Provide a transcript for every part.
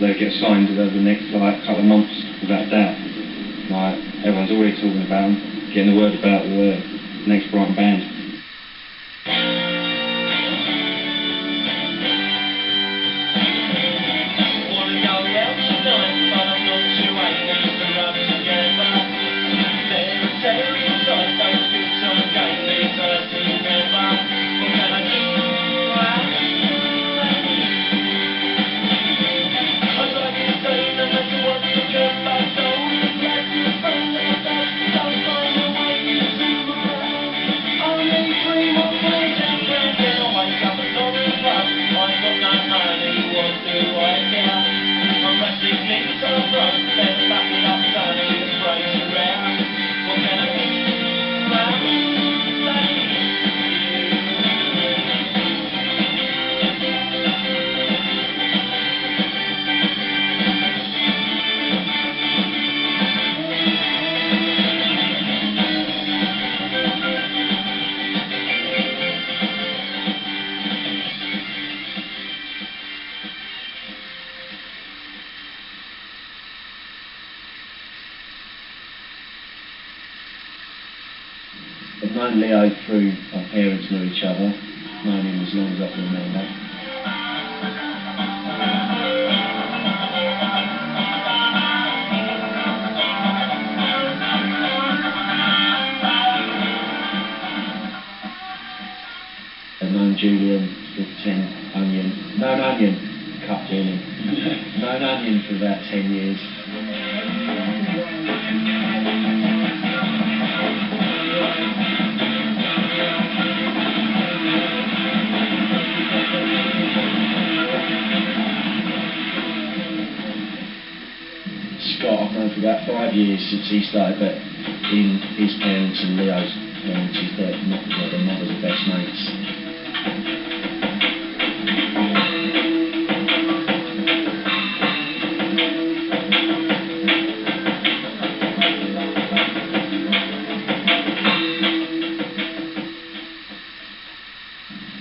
they get signed over the next like couple of months, without doubt. Like everyone's already talking about them, getting the word about the next Brighton band. I've known Leo through our parents knew each other. I've known him as long as I can remember. I've known Julian, 10, Onion. Known Onion, cut Julian. Known Onion for about 10 years. Scott I've known for about 5 years since he started, but in his parents and Leo's parents, their mothers are best mates.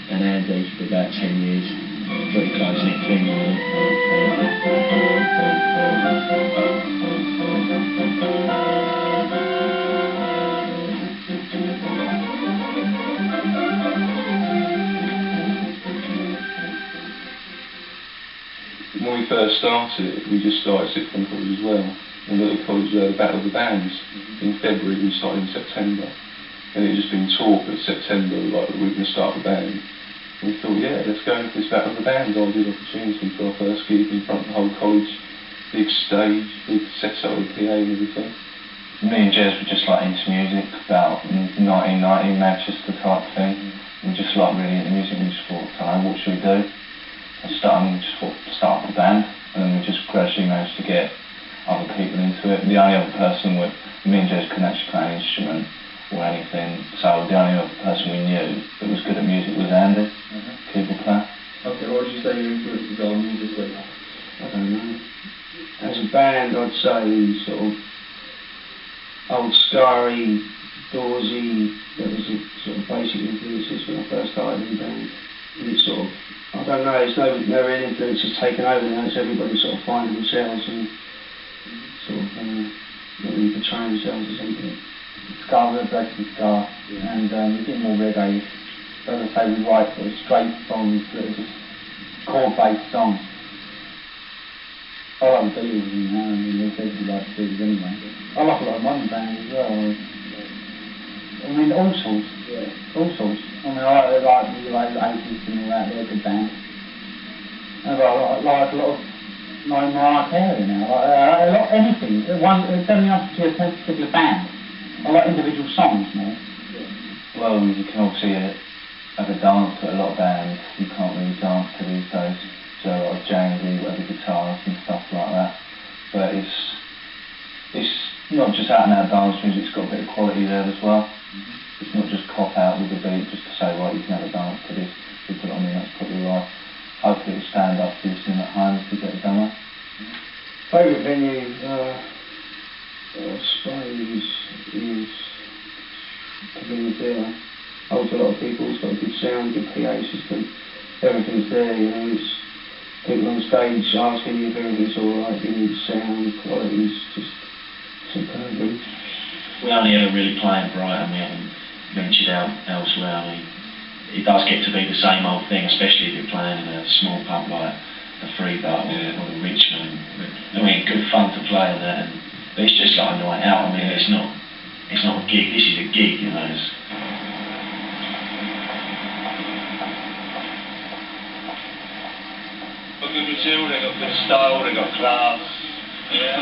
And Andy for about 10 years, pretty close-knit thing really. When we first started, we just started sixth form college as well. And at the college, the Battle of the Bands. In February, we started in September. And it had just been talk that September, like, we were going to start the band. And we thought, yeah, let's go into this Battle of the Bands, ideal opportunity for our first gig in front of the whole college. Big stage, big setup with PA and everything. Me and Jez were just like into music, about 1990 Manchester type thing. We just like really into music, we just thought, what should we do? We just thought, start up a band, and then we just gradually managed to get other people into it. The only other person me and Jez couldn't actually play an instrument or anything, so the only other person we knew that was good at music was Andy, keyboard player. Okay, what would you say your influences are musically? I don't know. As a band, I'd say sort of old Scary, Dawsey, that was the sort of basic influences when I first started in the band. And it's sort of, I don't know, it's no real influences taken over now, it's everybody sort of finding themselves and sort of not really portraying themselves as anything. Ska, we're basically Ska, and we get more reggae. As I say, we write sort of straight songs that are just chord-based songs. I like the Beatles, you know, I mean, they said you like the Beatles anyway. I like a lot of modern bands as well. I mean, all sorts. Yeah. All sorts. I mean, I like the 80s and all that, they're a good band. And I like a lot of Mariah Carey now. I like anything. It doesn't have to be a particular band. I like individual songs more. Yeah. Well, you can obviously have a dance to a lot of bands. You can't really dance to these days. So a lot of jangly, whatever guitars and stuff like that. But it's not just out and out dance music, it's got a bit of quality there as well. It's not just cop out with the beat just to say, right, you can have a dance to this. You put it on me, that's probably right. Hopefully it'll stand up to listening at home if you get a demo. Favourite venue, I suppose, is Pavilion Theatre. Holds a lot of people, it's got a good sound, good PA system, everything's there, you know, it's people on stage asking you if everything's alright, you need sound, quality's just superb. We only ever really play at Brighton, we haven't ventured out elsewhere. I mean, it does get to be the same old thing, especially if you're playing in a small pub like the Freebutt or the Richmond. I mean, good fun to play in that, but it's just like a night out. I mean, it's not a gig. This is a gig, you know. Got good material, they've got good style, they've got class. They've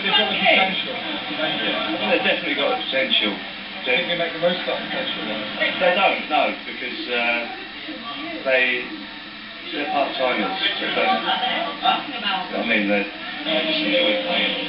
got the potential. They've definitely got the potential. Do you think they make the most of that potential? They don't, no, because they're part-timers. They don't, I mean, they just enjoy playing.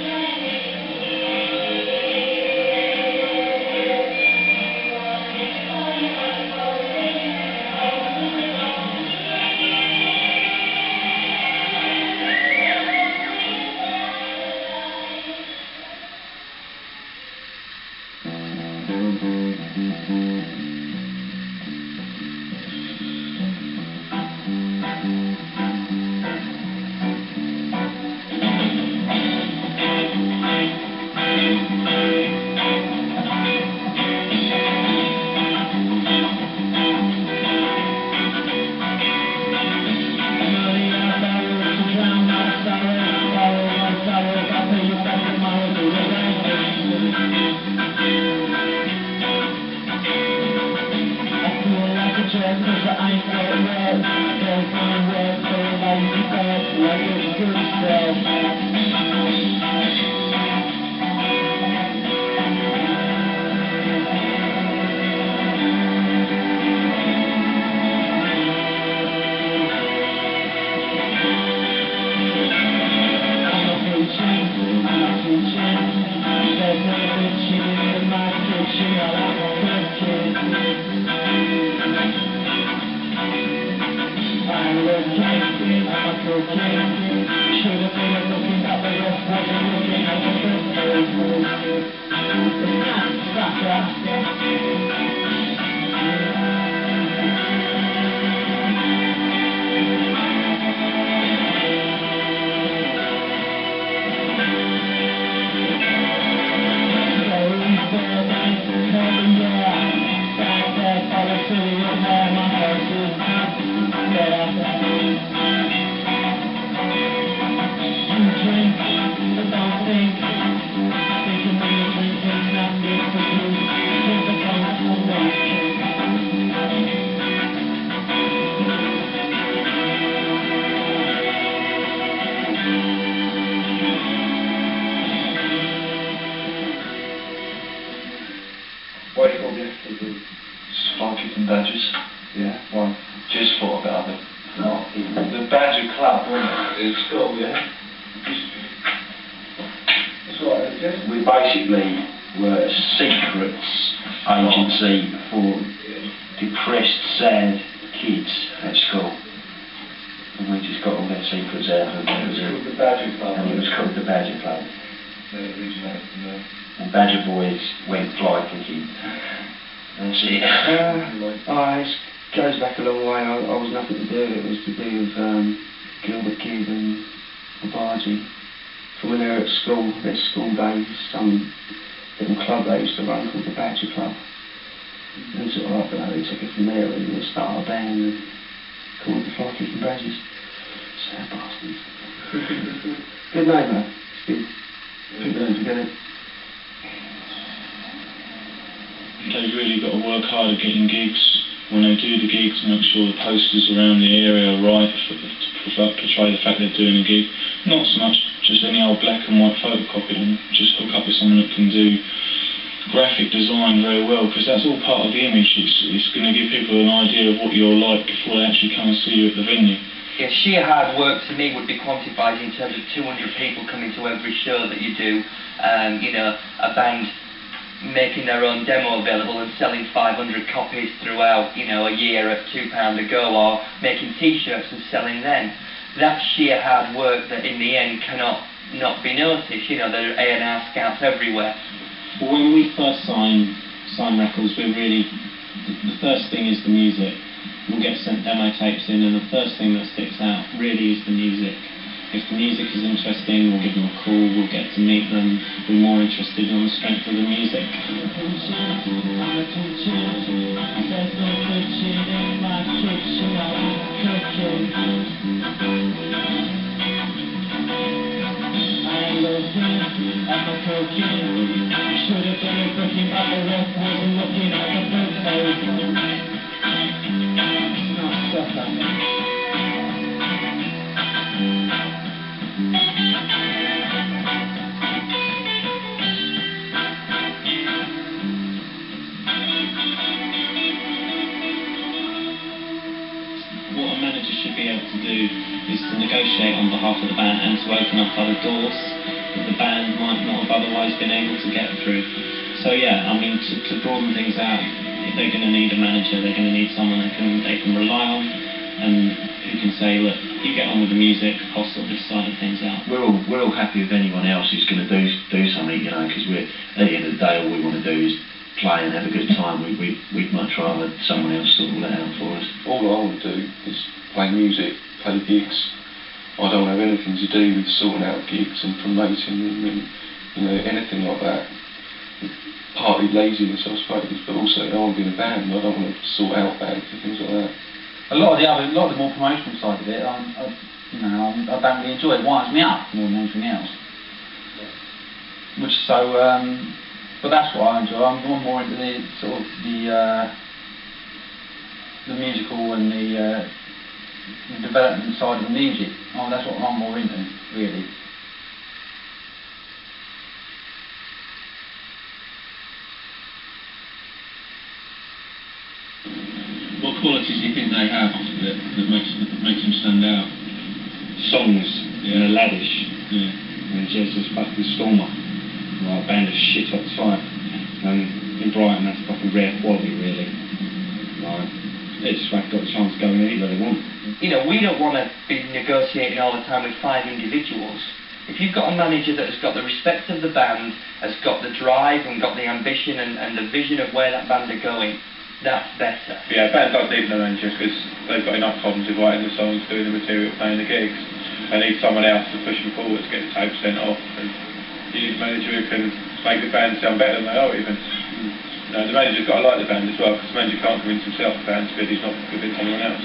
What do you call this? Spikers and Badgers. Yeah, why? Just thought about it. No, The Badger Club, wasn't it? it's cool, yeah. That's what I guess. We basically were a secrets agency for depressed, sad kids at school. And we just got all their secrets out of it. It's called the Badger Club. And it was called the Badger Club. They originated from there. And Badger boys went fly kicking. That's it. It goes back a long way. I was nothing to do with it. It was to do with Gilbert Gibb and Abaji. From when they were at school, their school days, some little club they used to run called the Badger Club. And sort of after that, they took it from there and they started a band and called it the Fly Kicking Badgers. Sad bastards. Good name, though. It's good. People don't forget it. They've really got to work hard at getting gigs. When they do the gigs, make sure the posters around the area are right to portray the fact they're doing a gig. Not so much just any old black and white photocopy, and just hook up with someone that can do graphic design very well, because that's all part of the image. It's going to give people an idea of what you're like before they actually come and see you at the venue. Yeah, sheer hard work to me would be quantified in terms of 200 people coming to every show that you do. You know, a band making their own demo available and selling 500 copies throughout, you know, a year at £2 a go, or making T-shirts and selling them. That's sheer hard work that in the end cannot not be noticed. You know, there are A&R scouts everywhere. Well, when we first sign records, we're really, the first thing is the music. we'll get sent demo tapes in, and the first thing that sticks out really is the music. If the music is interesting, we'll give them a call, we'll get to meet them, we're more interested on the strength of the music. What a manager should be able to do is to negotiate on behalf of the band and to open up other doors that the band might not have otherwise been able to get through. So yeah, I mean, to broaden things out, if they're going to need a manager, they're going to need someone they can rely on, and who can say, look, you get on with the music, I'll sort this side of things out. We're all happy with anyone else who's going to do something, you know, because we're, at the end of the day, all we want to do is play and have a good time. We'd much rather someone else sort all that out for us. All I want to do is play music, play gigs. I don't have anything to do with sorting out gigs and promoting them and, you know, anything like that. Partly laziness, I suppose, but also I want to be in a band. I don't want to sort out bands and things like that. A lot of the more promotional side of it, I don't really enjoy. It winds me up more than anything else. Which so, but that's what I enjoy. I'm more into the sort of the musical and the development side of the music. Oh, that's what I'm more into, really. What qualities do you think they have that makes them stand out? Songs, Yeah. laddish, Yeah. and Jesus fucking Stormer. Like a band of shit outside. And in Brighton, that's fucking rare quality, really. Like, they just haven't got the chance to go anywhere they want. You know, we don't want to be negotiating all the time with 5 individuals. If you've got a manager that has got the respect of the band, has got the drive and got the ambition and the vision of where that band are going, that's better. Yeah, a band does need a manager because they've got enough problems with writing the songs, doing the material, playing the gigs. They need someone else to push them forward to get the tape sent off. And you need a manager who can make the band sound better than they are even. No, the manager's got to like the band as well, because the manager can't convince himself the band's good, he's not convinced anyone else.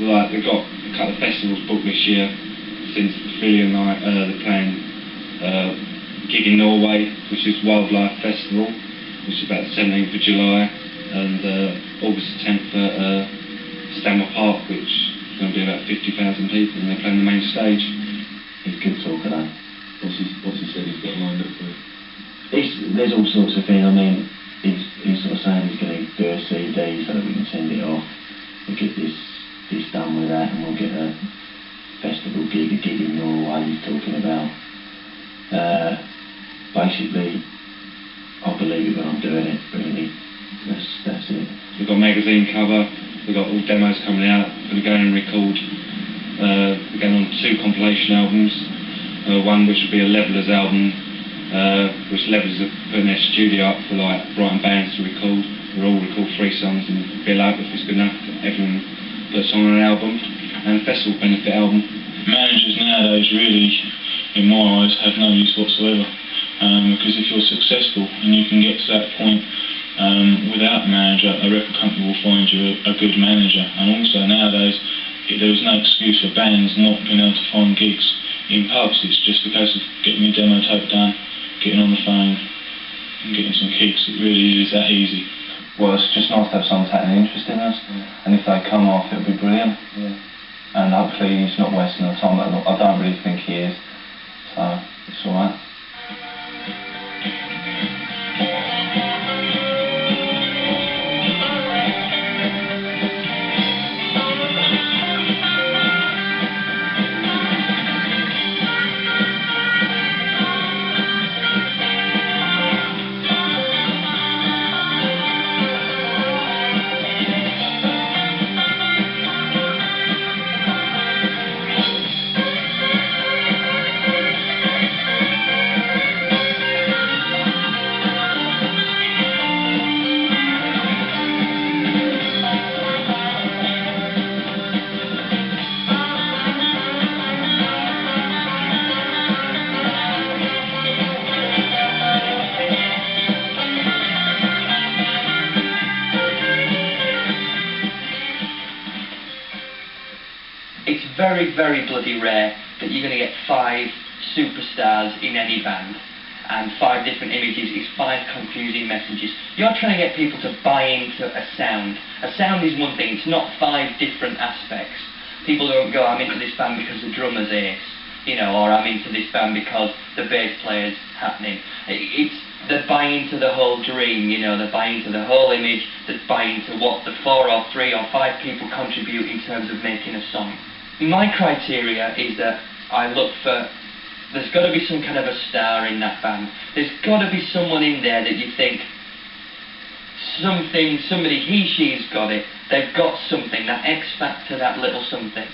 Like, they've got a couple of festivals booked this year. Since Philly and they're playing gig in Norway, which is Wildlife Festival, which is about the 17th of July, and August 10th at Stanmore Park, which is going to be about 50,000 people, and they're playing the main stage. He's good talker, though. What's he said he's got lined up for? There's all sorts of things. I mean, he's sort of saying he's going to do a CD so that we can send it off. We'll get this done with that, and we'll get a festival gig, a gig in Norway he's talking about. Basically, I believe it when I'm doing it, really. That's it. We've got a magazine cover, we've got all demos coming out, we're going to go and record, we're going on 2 compilation albums, one which will be a Levellers album, which Levellers are putting their studio up for like Brighton bands to record. We'll all record 3 songs and bill out if it's good enough, everyone put a song on an album, and a festival benefit album. Managers nowadays really, in my eyes, have no use whatsoever, because if you're successful and you can get to that point without a manager, a record company will find you a good manager. And also nowadays, there is no excuse for bands not being able to find gigs in pubs. It's just a case of getting your demo tape done, getting on the phone and getting some gigs. It really is that easy. Well, it's just nice to have someone taking an interest in us, and if they come off, it'll be brilliant. Yeah. And hopefully he's not wasting our time. I don't really think he is, so it's alright. very, very bloody rare that you're going to get 5 superstars in any band, and 5 different images is 5 confusing messages. You're trying to get people to buy into a sound. A sound is one thing, it's not 5 different aspects. People don't go, I'm into this band because the drummer's ace, you know, or I'm into this band because the bass player's happening. They're buying into the whole dream, you know, they're buying into the whole image, they're buying into what the 4 or 3 or 5 people contribute in terms of making a song. My criteria is that I look for, there's got to be some kind of a star in that band. There's got to be someone in there that you think, somebody, she's got it, they've got something, that X factor, that little something.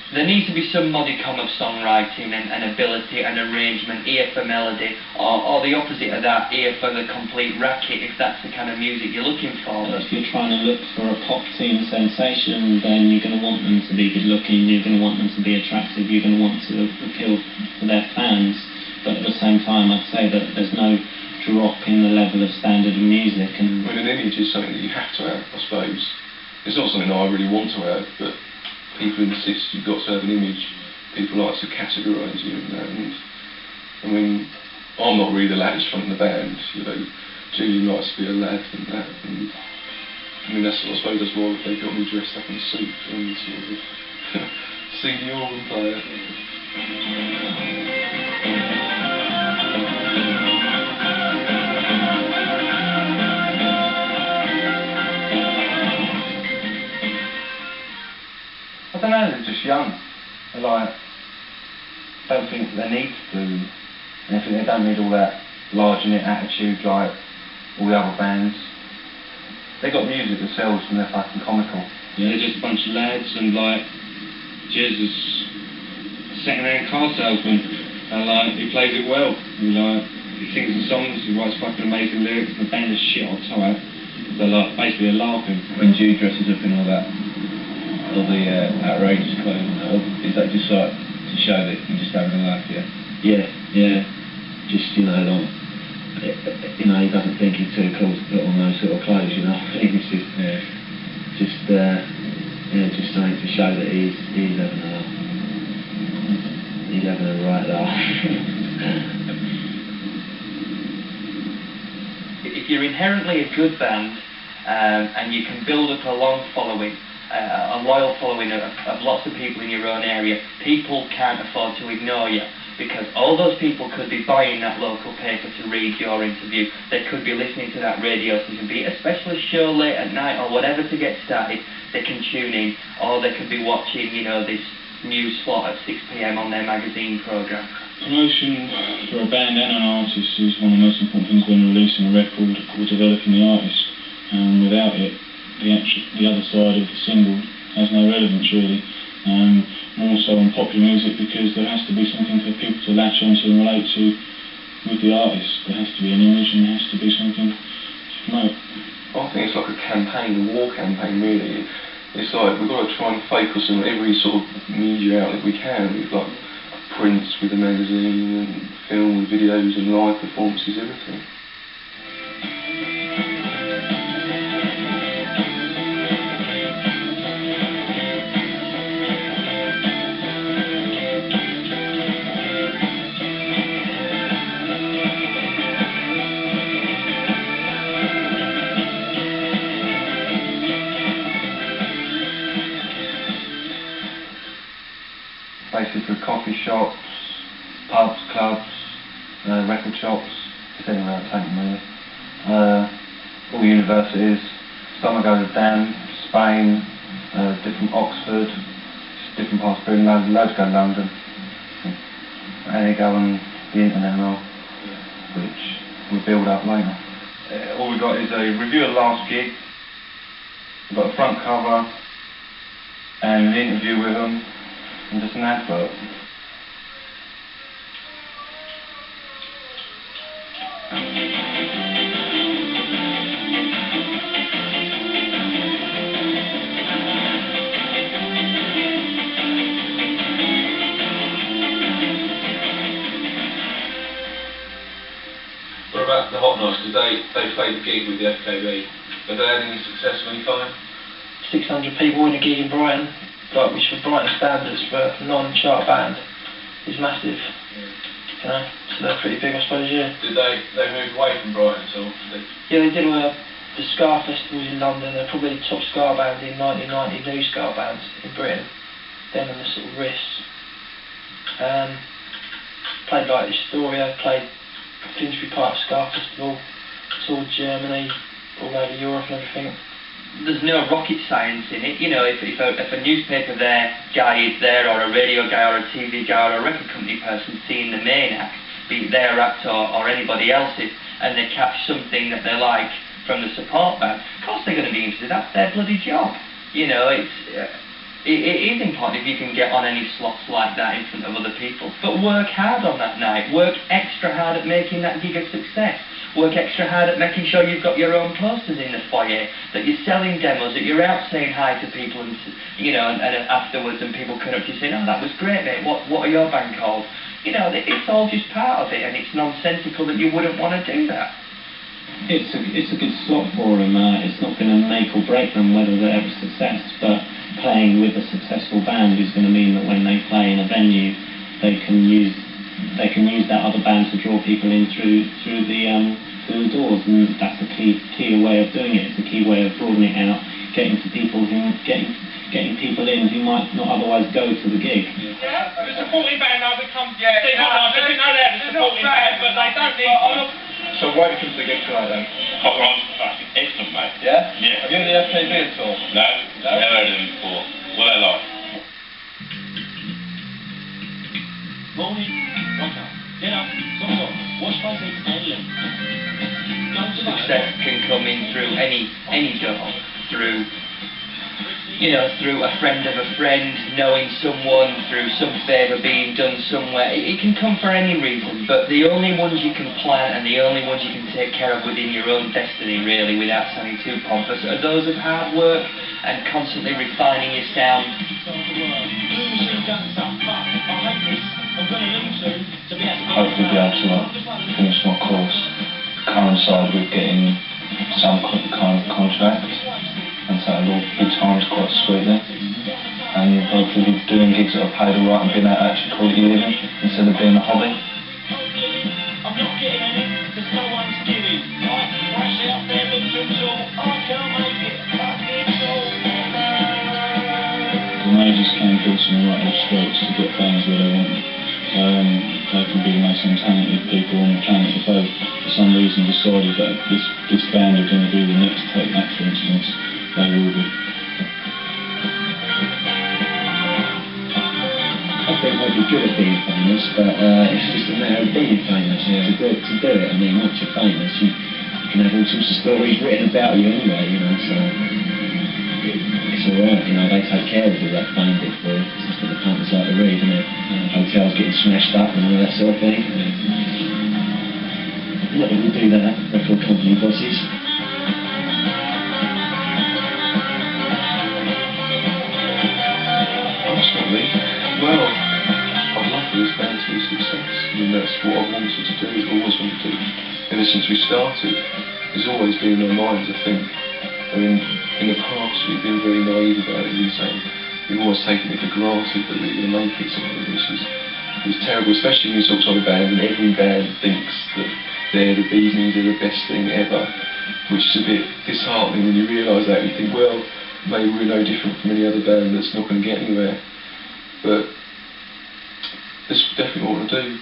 There needs to be some modicum of songwriting and ability and arrangement, ear for melody, or the opposite of that, ear for the complete racket, if that's the kind of music you're looking for. If you're trying to look for a pop team sensation, then you're going to want them to be good looking, you're going to want them to be attractive, you're going to want to appeal to their fans. But at the same time, I'd say that there's no drop in the level of standard of music. And well, an image is something that you have to have, I suppose. It's not something that I really want to have, but people insist you've got to have an image. People like to categorise you and that. And I mean, I'm not really the laddest front in the band. You know, Julian likes to be a lad and that. And I mean, I suppose that's why they got me dressed up in a suit and sort of sing the organ player. I don't know, they're just young. They don't think they need to do anything. They don't need all that large-in-it attitude like all the other bands. They got music that sells and they're fucking comical. Yeah, they're just a bunch of lads, and like Jez is a second-hand car salesman, and he plays it well. He sings the songs, he writes fucking amazing lyrics, and the band is shit on top. They're basically laughing. When Jude dresses up in all that, all the outrageous clothes, is that just like to show that you're just having a laugh, yeah? Yeah. Just, he doesn't think he's too cool to put on those sort of clothes, you know. It's just something to show that he's having a laugh. He's having a right laugh. If you're inherently a good band, and you can build up a long following, a loyal following of lots of people in your own area, people can't afford to ignore you, because all those people could be buying that local paper to read your interview, they could be listening to that radio station, be it a specialist show late at night or whatever to get started, they can tune in, or they could be watching, this news slot at 6 PM on their magazine programme. Promotion for a band and an artist is one of the most important things when releasing a record or developing the artist, and without it, the other side of the single has no relevance really. More so on popular music, because there has to be something for people to latch onto and relate to with the artist. There has to be an image and there has to be something to promote. I think it's like a campaign, a war campaign really. It's like we've got to try and focus on every sort of media outlet we can. We've got prints with the magazine and film with videos and live performances, everything. Basically coffee shops, pubs, clubs, record shops, just anywhere I take them really. All universities, some I go to Dan, Spain, different Oxford, different parts of Britain, loads go to London. And they go on the internet now, which we'll build up later. All we've got is a review of the last gig, we've got a front cover and an interview with them, and just an advert. What about the Hot Nights? Because they played the gig with the FKB. Have they had any success of any kind? 600 people in a gig in Brighton. like, which for Brighton standards for a non-chart band is massive. You know, so they're pretty big, I suppose. Yeah. Did they move away from Brighton at all? Yeah, they did all the Ska festivals in London. They're probably the top Ska band in 1990, new Ska bands in Britain. Them and the sort of Riffs. Played like Astoria, played Finsbury Park Ska Festival, toured Germany, all over Europe and everything. There's no rocket science in it, you know. If a newspaper guy is there, or a radio guy, or a TV guy, or a record company person seeing the main act, be it their act or anybody else's, and they catch something that they like from the support band, of course they're going to be interested. That's their bloody job. You know, it is important if you can get on any slots like that in front of other people. But work hard on that night. Work extra hard at making that gig a success. Work extra hard at making sure you've got your own posters in the foyer, that you're selling demos, that you're out saying hi to people, and you know, and afterwards, and people come up to you saying, "Oh, that was great, mate. What are your band called?" You know, it's all just part of it, and it's nonsensical that you wouldn't want to do that. It's a good slot for them. It's not going to make or break them whether they're a success, but playing with a successful band is going to mean that when they play in a venue, they can use that other band to draw people in through the doors, and that's the key way of doing it. It's the key way of broadening it out, getting people in who might not otherwise go to the gig. Yeah, the supporting band now becomes. Yeah, they didn't know they're the supporting band, but they don't need. So why did you come to the gig tonight then? Hot Rod's fucking excellent, mate. Yeah? Yeah. Have you heard of the FKB at all? No, never heard of them before. What are they like? Morning, wake up, get up, socks off, wash my face and leave. Go to the Success can come in through any door, through, you know, through a friend of a friend, knowing someone, through some favour being done somewhere. It can come for any reason, but the only ones you can plan and the only ones you can take care of within your own destiny, really, without sounding too pompous, are those of hard work and constantly refining your sound. Hopefully be able to finish my course, coincide with getting some kind of contract, and so it'll be timed quite sweetly, and hopefully be doing gigs that are paid alright and being able to actually call it a living instead of being a hobby. I'm not getting any, because no one's giving. I crash out there, look through it all, I can't make it, fucking all. The managers can pull some right off strokes to get fans where they want them. They can be the most talented people on the planet. If they, for some reason, decided that this band are going to be the next Take That, for instance, they will be. I think they'd be good at being famous, but it's just a matter of being famous. Yeah. To do it, I mean, once you're famous, you can have all sorts of stories written about you anyway, you know, so it's alright, you know, they take care of all that fame bit for you. That's what the punters like to read, isn't it? Hotels getting smashed up and all that sort of thing. Not that we do that, record company bosses. Ultimately, well, I'd love for this band to be a success. I mean, that's what I've wanted to do, always wanted to do. Ever since we started, there's always been in our minds, I think. I mean, in the past we've been very naive about it, and saying we've always taken it for granted that we're going to make it something, which is terrible, especially when you talk to other bands and every band thinks that they're the bee's knees, they're the best thing ever, which is a bit disheartening when you realise that. You think, well, maybe we're no different from any other band that's not going to get anywhere. But that's definitely what I want to do.